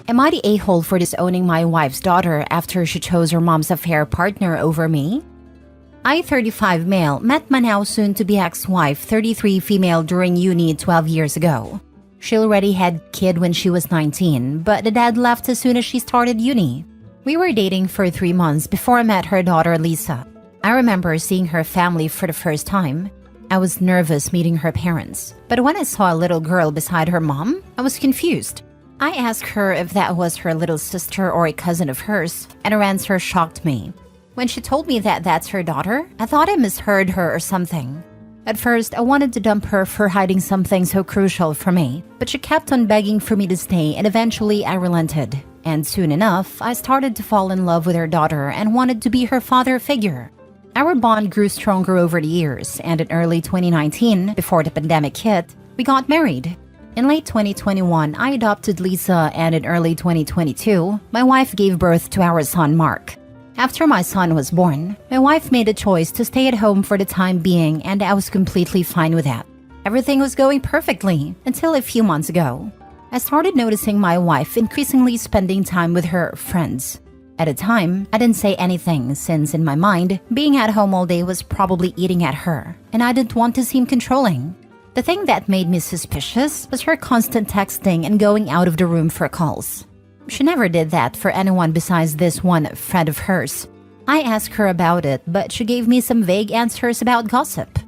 Am I the a-hole for disowning my wife's daughter after she chose her mom's affair partner over me? I, 35 male, met my now soon-to-be ex-wife, 33 female, during uni 12 years ago. She already had kid when she was 19, but the dad left as soon as she started uni. We were dating for 3 months before I met her daughter Lisa. I remember seeing her family for the first time. I was nervous meeting her parents, but when I saw a little girl beside her mom, I was confused. I asked her if that was her little sister or a cousin of hers, and her answer shocked me. When she told me that that's her daughter, I thought I misheard her or something. At first, I wanted to dump her for hiding something so crucial from me, but she kept on begging for me to stay, and eventually I relented. And soon enough, I started to fall in love with her daughter and wanted to be her father figure. Our bond grew stronger over the years, and in early 2019, before the pandemic hit, we got married. In late 2021, I adopted Lisa, and in early 2022, my wife gave birth to our son Mark. After my son was born, my wife made a choice to stay at home for the time being, and I was completely fine with that. Everything was going perfectly until a few months ago. I started noticing my wife increasingly spending time with her friends. At the time, I didn't say anything since in my mind, being at home all day was probably eating at her, and I didn't want to seem controlling. The thing that made me suspicious was her constant texting and going out of the room for calls. She never did that for anyone besides this one friend of hers. I asked her about it, but she gave me some vague answers about gossip.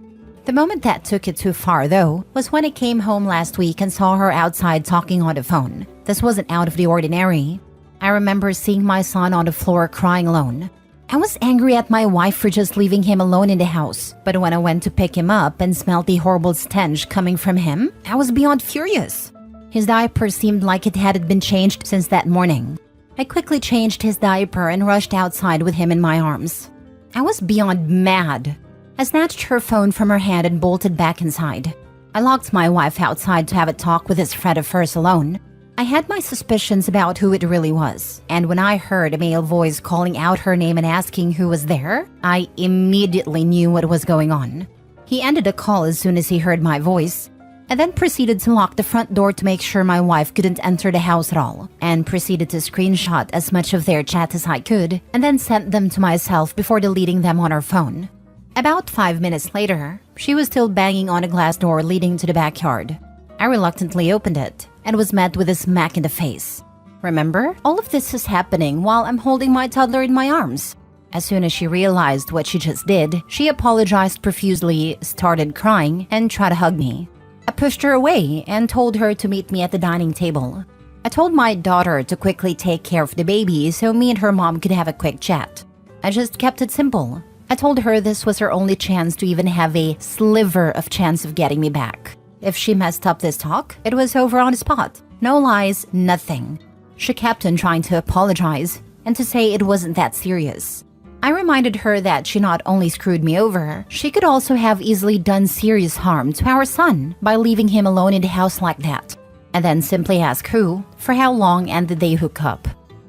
The moment that took it too far, though, was when I came home last week and saw her outside talking on the phone. This wasn't out of the ordinary. I remember seeing my son on the floor crying alone. I was angry at my wife for just leaving him alone in the house, but when I went to pick him up and smelled the horrible stench coming from him, I was beyond furious. His diaper seemed like it hadn't been changed since that morning. I quickly changed his diaper and rushed outside with him in my arms. I was beyond mad. I snatched her phone from her hand and bolted back inside. I locked my wife outside to have a talk with this friend of hers alone. I had my suspicions about who it really was, and when I heard a male voice calling out her name and asking who was there, I immediately knew what was going on. He ended the call as soon as he heard my voice. I then proceeded to lock the front door to make sure my wife couldn't enter the house at all, and proceeded to screenshot as much of their chat as I could, and then sent them to myself before deleting them on her phone. About 5 minutes later, she was still banging on a glass door leading to the backyard. I reluctantly opened it, and was met with a smack in the face. Remember, all of this is happening while I'm holding my toddler in my arms. As soon as she realized what she just did, she apologized profusely, started crying, and tried to hug me. I pushed her away and told her to meet me at the dining table. I told my daughter to quickly take care of the baby so me and her mom could have a quick chat. I just kept it simple. I told her this was her only chance to even have a sliver of chance of getting me back. If she messed up this talk, it was over on the spot. No lies, nothing. She kept on trying to apologize and to say it wasn't that serious. I reminded her that she not only screwed me over, she could also have easily done serious harm to our son by leaving him alone in the house like that. And then simply asked who, for how long, and did they hook up.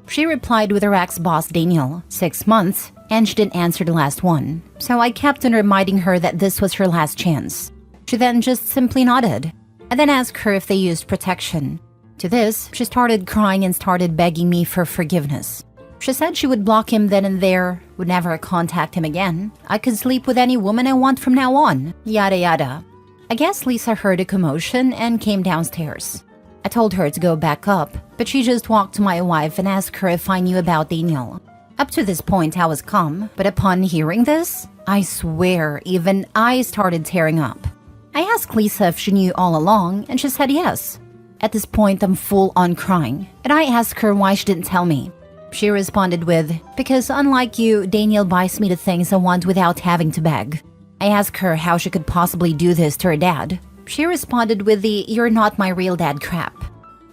She replied with her ex-boss Daniel, 6 months, and she didn't answer the last one. So I kept on reminding her that this was her last chance. She then just simply nodded. I then asked her if they used protection. To this, she started crying and started begging me for forgiveness. She said she would block him then and there, would never contact him again. I could sleep with any woman I want from now on, yada yada. I guess Lisa heard a commotion and came downstairs. I told her to go back up, but she just walked to my wife and asked her if I knew about Daniel. Up to this point, I was calm, but upon hearing this, I swear even I started tearing up. I asked Lisa if she knew all along, and she said yes. At this point, I'm full on crying, and I asked her why she didn't tell me. She responded with, because unlike you, Daniel buys me the things I want without having to beg. I asked her how she could possibly do this to her dad. She responded with the, you're not my real dad crap.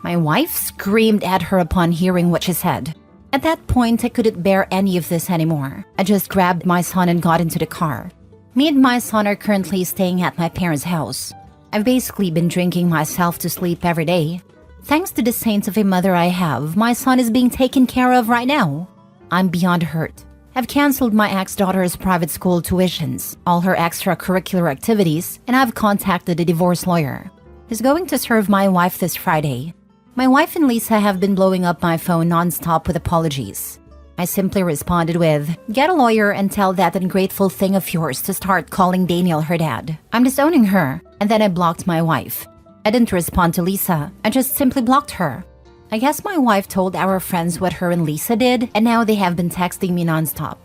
My wife screamed at her upon hearing what she said. At that point, I couldn't bear any of this anymore. I just grabbed my son and got into the car. Me and my son are currently staying at my parents' house. I've basically been drinking myself to sleep every day. Thanks to the saints of a mother I have, my son is being taken care of right now. I'm beyond hurt. I've canceled my ex-daughter's private school tuitions, all her extracurricular activities, and I've contacted a divorce lawyer. He's going to serve my wife this Friday. My wife and Lisa have been blowing up my phone nonstop with apologies. I simply responded with, "Get a lawyer and tell that ungrateful thing of yours to start calling Daniel her dad. I'm disowning her." And then I blocked my wife. I didn't respond to Lisa. I just simply blocked her. I guess my wife told our friends what her and Lisa did, and now they have been texting me nonstop.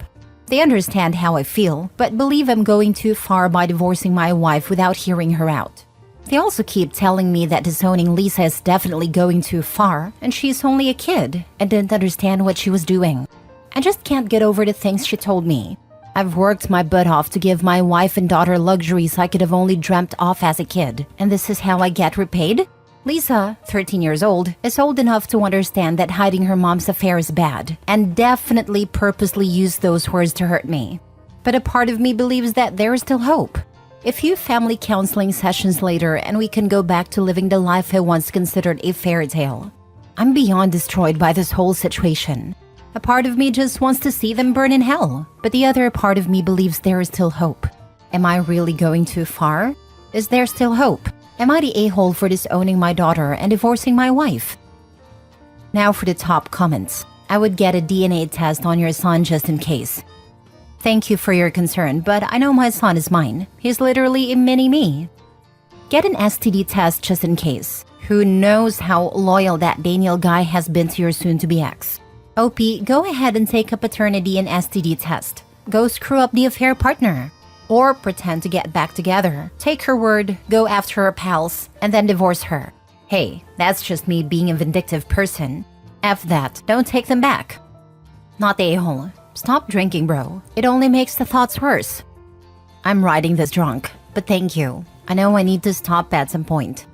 They understand how I feel, but believe I'm going too far by divorcing my wife without hearing her out. They also keep telling me that disowning Lisa is definitely going too far, and she's only a kid and didn't understand what she was doing. I just can't get over the things she told me. I've worked my butt off to give my wife and daughter luxuries I could have only dreamt of as a kid, and this is how I get repaid? Lisa, 13 years old, is old enough to understand that hiding her mom's affair is bad, and definitely purposely used those words to hurt me. But a part of me believes that there is still hope. A few family counseling sessions later, and we can go back to living the life I once considered a fairy tale. I'm beyond destroyed by this whole situation. A part of me just wants to see them burn in hell, but the other part of me believes there is still hope. Am I really going too far? Is there still hope? Am I the a-hole for disowning my daughter and divorcing my wife? Now for the top comments. I would get a DNA test on your son just in case. Thank you for your concern, but I know my son is mine. He's literally a mini-me. Get an STD test just in case. Who knows how loyal that Daniel guy has been to your soon-to-be ex. OP, go ahead and take a paternity and STD test. Go screw up the affair partner. Or pretend to get back together. Take her word, go after her pals, and then divorce her. Hey, that's just me being a vindictive person. F that, don't take them back. Not the a-hole. Stop drinking, bro. It only makes the thoughts worse. I'm writing this drunk, but thank you. I know I need to stop at some point.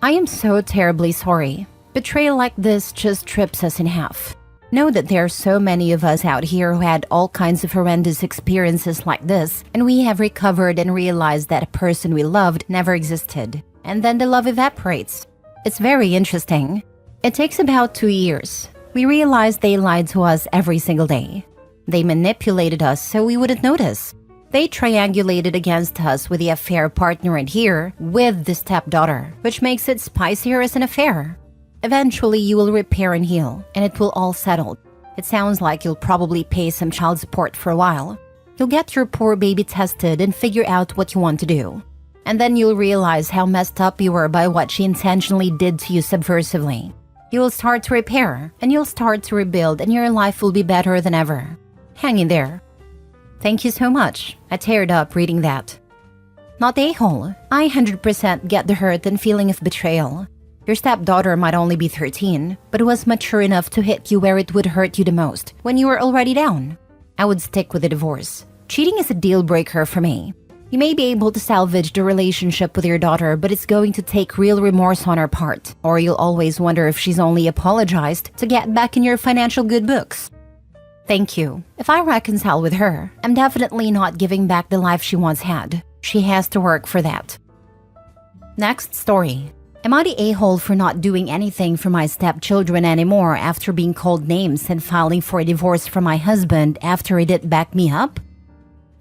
I am so terribly sorry. Betrayal like this just trips us in half. Know that there are so many of us out here who had all kinds of horrendous experiences like this, and we have recovered and realized that a person we loved never existed. And then the love evaporates. It's very interesting. It takes about 2 years. We realized they lied to us every single day. They manipulated us so we wouldn't notice. They triangulated against us with the affair partner and here with the stepdaughter, which makes it spicier as an affair. Eventually, you will repair and heal, and it will all settle. It sounds like you'll probably pay some child support for a while. You'll get your poor baby tested and figure out what you want to do. And then you'll realize how messed up you were by what she intentionally did to you subversively. You'll start to repair, and you'll start to rebuild, and your life will be better than ever. Hang in there. Thank you so much. I teared up reading that. Not a-hole. I 100% get the hurt and feeling of betrayal. Your stepdaughter might only be 13, but was mature enough to hit you where it would hurt you the most, when you were already down. I would stick with a divorce. Cheating is a deal breaker for me. You may be able to salvage the relationship with your daughter, but it's going to take real remorse on her part, or you'll always wonder if she's only apologized to get back in your financial good books. Thank you. If I reconcile with her, I'm definitely not giving back the life she once had. She has to work for that. Next story. Am I the a-hole for not doing anything for my stepchildren anymore after being called names and filing for a divorce from my husband after he didn't back me up?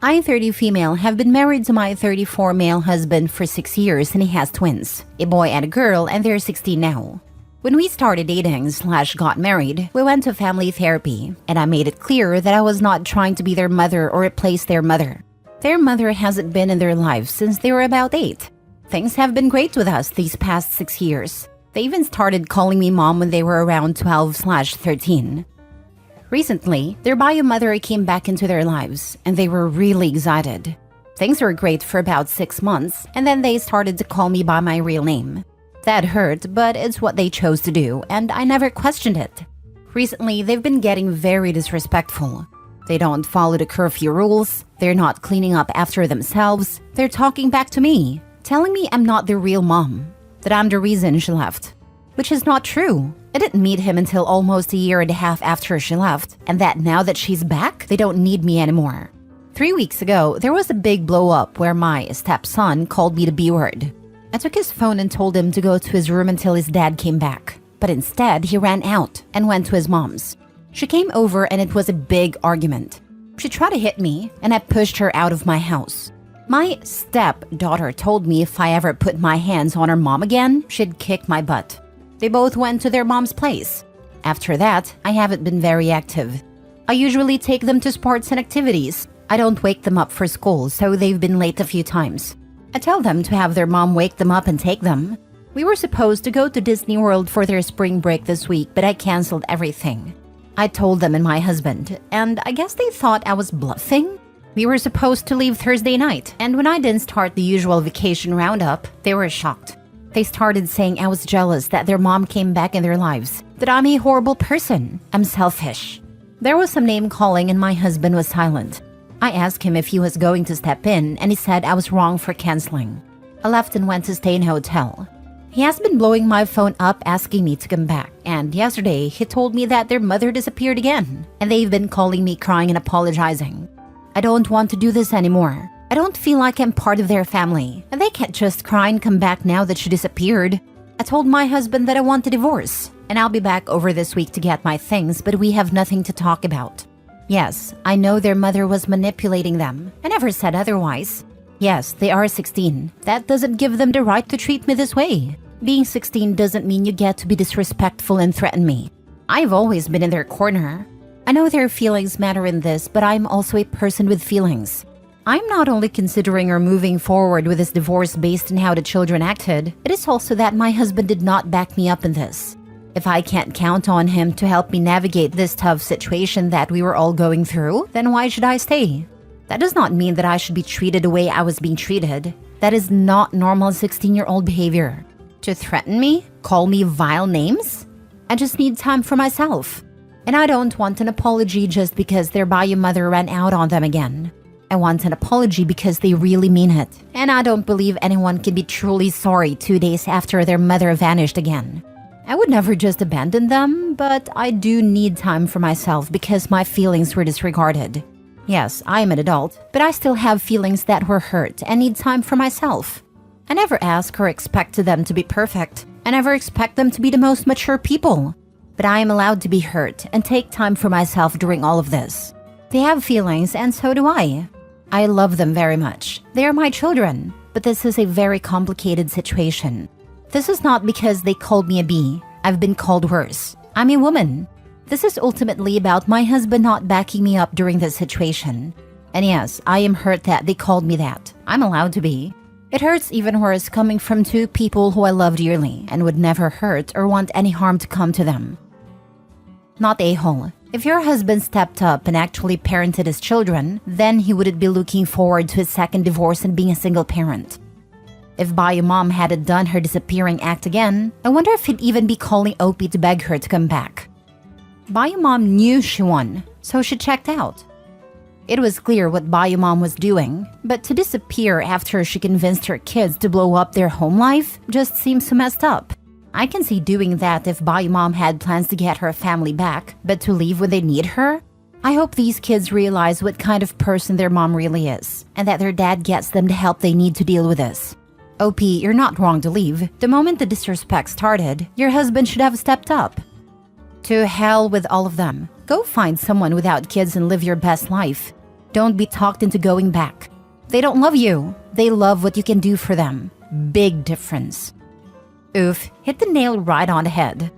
I, 30 female, have been married to my 34 male husband for 6 years and he has twins, a boy and a girl, and they're 16 now. When we started dating/got married, we went to family therapy, and I made it clear that I was not trying to be their mother or replace their mother. Their mother hasn't been in their lives since they were about 8. Things have been great with us these past 6 years. They even started calling me mom when they were around 12/13. Recently, their bio mother came back into their lives, and they were really excited. Things were great for about 6 months, and then they started to call me by my real name. That hurt, but it's what they chose to do, and I never questioned it. Recently, they've been getting very disrespectful. They don't follow the curfew rules, they're not cleaning up after themselves, they're talking back to me, telling me I'm not the real mom, that I'm the reason she left. Which is not true. I didn't meet him until almost a year and a half after she left, and that now that she's back, they don't need me anymore. 3 weeks ago, there was a big blow-up where my stepson called me the B-word. I took his phone and told him to go to his room until his dad came back, but instead he ran out and went to his mom's. She came over and it was a big argument. She tried to hit me, and I pushed her out of my house. My stepdaughter told me if I ever put my hands on her mom again, she'd kick my butt. They both went to their mom's place. After that, I haven't been very active. I usually take them to sports and activities. I don't wake them up for school, so they've been late a few times. I tell them to have their mom wake them up and take them. We were supposed to go to Disney World for their spring break this week, but I canceled everything. I told them and my husband, and I guess they thought I was bluffing. We were supposed to leave Thursday night, and when I didn't start the usual vacation roundup, they were shocked. They started saying I was jealous that their mom came back in their lives, that I'm a horrible person, I'm selfish. There was some name-calling and my husband was silent. I asked him if he was going to step in, and he said I was wrong for canceling. I left and went to stay in a hotel. He has been blowing my phone up asking me to come back, and yesterday he told me that their mother disappeared again, and they've been calling me crying and apologizing. I don't want to do this anymore. I don't feel like I'm part of their family, and they can't just cry and come back now that she disappeared. I told my husband that I want a divorce, and I'll be back over this week to get my things, but we have nothing to talk about. Yes, I know their mother was manipulating them. I never said otherwise. Yes, they are 16. That doesn't give them the right to treat me this way. Being 16 doesn't mean you get to be disrespectful and threaten me. I've always been in their corner. I know their feelings matter in this, but I'm also a person with feelings. I'm not only considering or moving forward with this divorce based on how the children acted, it is also that my husband did not back me up in this. If I can't count on him to help me navigate this tough situation that we were all going through, then why should I stay? That does not mean that I should be treated the way I was being treated. That is not normal 16-year-old behavior. To threaten me? Call me vile names? I just need time for myself. And I don't want an apology just because their bio mother ran out on them again. I want an apology because they really mean it. And I don't believe anyone can be truly sorry 2 days after their mother vanished again. I would never just abandon them, but I do need time for myself because my feelings were disregarded. Yes, I am an adult, but I still have feelings that were hurt and need time for myself. I never ask or expect them to be perfect. I never expect them to be the most mature people. But I am allowed to be hurt and take time for myself during all of this. They have feelings and so do I. I love them very much. They are my children, but this is a very complicated situation. This is not because they called me a bee. I've been called worse. I'm a woman. This is ultimately about my husband not backing me up during this situation. And yes, I am hurt that they called me that. I'm allowed to be. It hurts even worse coming from two people who I love dearly and would never hurt or want any harm to come to them. Not a-hole. If your husband stepped up and actually parented his children, then he wouldn't be looking forward to his second divorce and being a single parent. If bio mom hadn't done her disappearing act again, I wonder if he'd even be calling Opie to beg her to come back. Bio mom knew she won, so she checked out. It was clear what bio mom was doing, but to disappear after she convinced her kids to blow up their home life just seems so messed up. I can see doing that if bio mom had plans to get her family back, but to leave when they need her? I hope these kids realize what kind of person their mom really is, and that their dad gets them the help they need to deal with this. OP, you're not wrong to leave. The moment the disrespect started, your husband should have stepped up. To hell with all of them. Go find someone without kids and live your best life. Don't be talked into going back. They don't love you. They love what you can do for them. Big difference. Oof, hit the nail right on the head.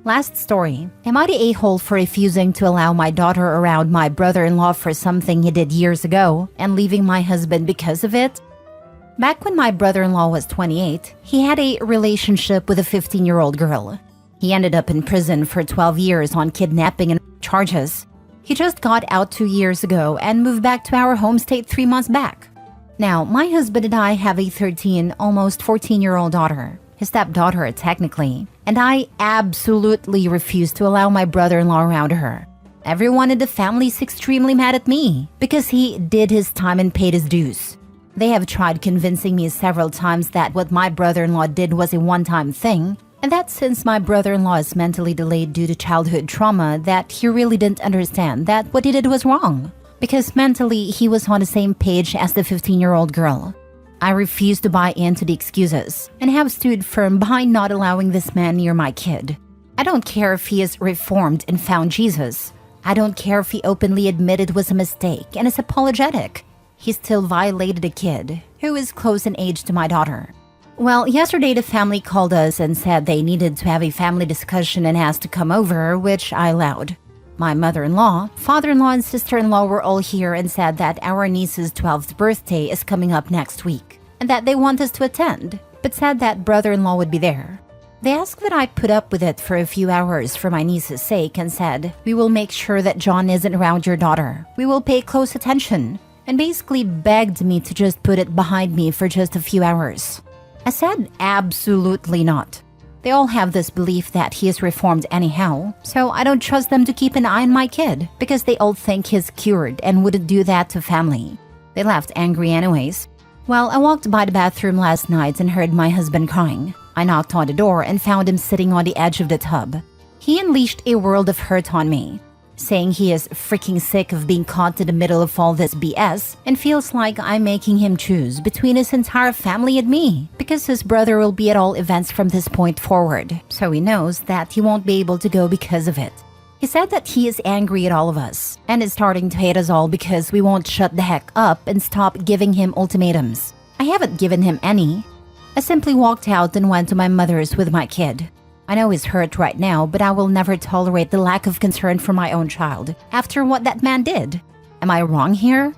Last story. Am I the a-hole for refusing to allow my daughter around my brother-in-law for something he did years ago and leaving my husband because of it? Back when my brother-in-law was 28, he had a relationship with a 15-year-old girl. He ended up in prison for 12 years on kidnapping and charges. He just got out 2 years ago and moved back to our home state 3 months back. Now, my husband and I have a 13, almost 14-year-old daughter, his stepdaughter technically, and I absolutely refuse to allow my brother-in-law around her. Everyone in the family is extremely mad at me because he did his time and paid his dues. They have tried convincing me several times that what my brother-in-law did was a one-time thing, and that since my brother-in-law is mentally delayed due to childhood trauma, that he really didn't understand that what he did was wrong. Because mentally, he was on the same page as the 15-year-old girl. I refuse to buy into the excuses and have stood firm behind not allowing this man near my kid. I don't care if he is reformed and found Jesus. I don't care if he openly admitted it was a mistake and is apologetic. He still violated a kid who is close in age to my daughter. Well, yesterday the family called us and said they needed to have a family discussion and asked to come over, which I allowed. My mother-in-law, father-in-law, and sister-in-law were all here and said that our niece's 12th birthday is coming up next week and that they want us to attend, but said that brother-in-law would be there. They asked that I put up with it for a few hours for my niece's sake and said, "We will make sure that John isn't around your daughter. We will pay close attention," and basically begged me to just put it behind me for just a few hours. I said absolutely not. They all have this belief that he is reformed anyhow, so I don't trust them to keep an eye on my kid because they all think he's cured and wouldn't do that to family. They left angry anyways. Well, I walked by the bathroom last night and heard my husband crying. I knocked on the door and found him sitting on the edge of the tub. He unleashed a world of hurt on me, saying he is freaking sick of being caught in the middle of all this BS and feels like I'm making him choose between his entire family and me because his brother will be at all events from this point forward, so he knows that he won't be able to go because of it. He said that he is angry at all of us and is starting to hate us all because we won't shut the heck up and stop giving him ultimatums. I haven't given him any. I simply walked out and went to my mother's with my kid. I know he's hurt right now, but I will never tolerate the lack of concern for my own child after what that man did. Am I wrong here?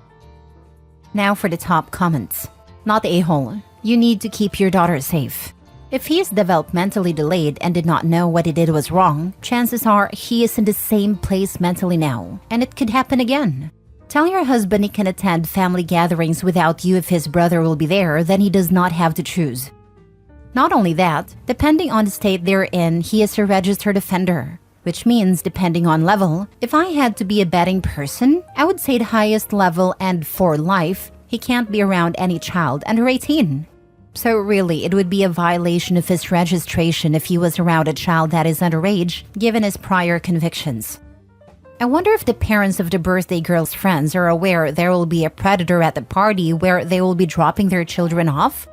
Now for the top comments. Not the a-hole. You need to keep your daughter safe. If he is developmentally delayed and did not know what he did was wrong, chances are he is in the same place mentally now, and it could happen again. Tell your husband he can attend family gatherings without you if his brother will be there, then he does not have to choose. Not only that, depending on the state they're in, he is a registered offender, which means depending on level, if I had to be a betting person, I would say the highest level and for life, he can't be around any child under 18. So really, it would be a violation of his registration if he was around a child that is underage, given his prior convictions. I wonder if the parents of the birthday girl's friends are aware there will be a predator at the party where they will be dropping their children off?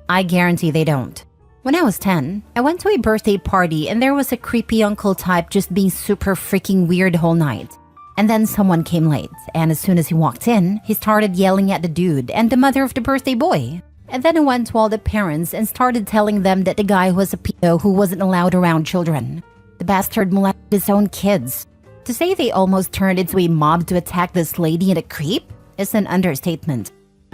I guarantee they don't. When I was 10, I went to a birthday party and there was a creepy uncle type just being super freaking weird the whole night. And then someone came late, and as soon as he walked in, he started yelling at the dude and the mother of the birthday boy. And then he went to all the parents and started telling them that the guy was a pedo who wasn't allowed around children. The bastard molested his own kids. To say they almost turned into a mob to attack this lady and a creep is an understatement.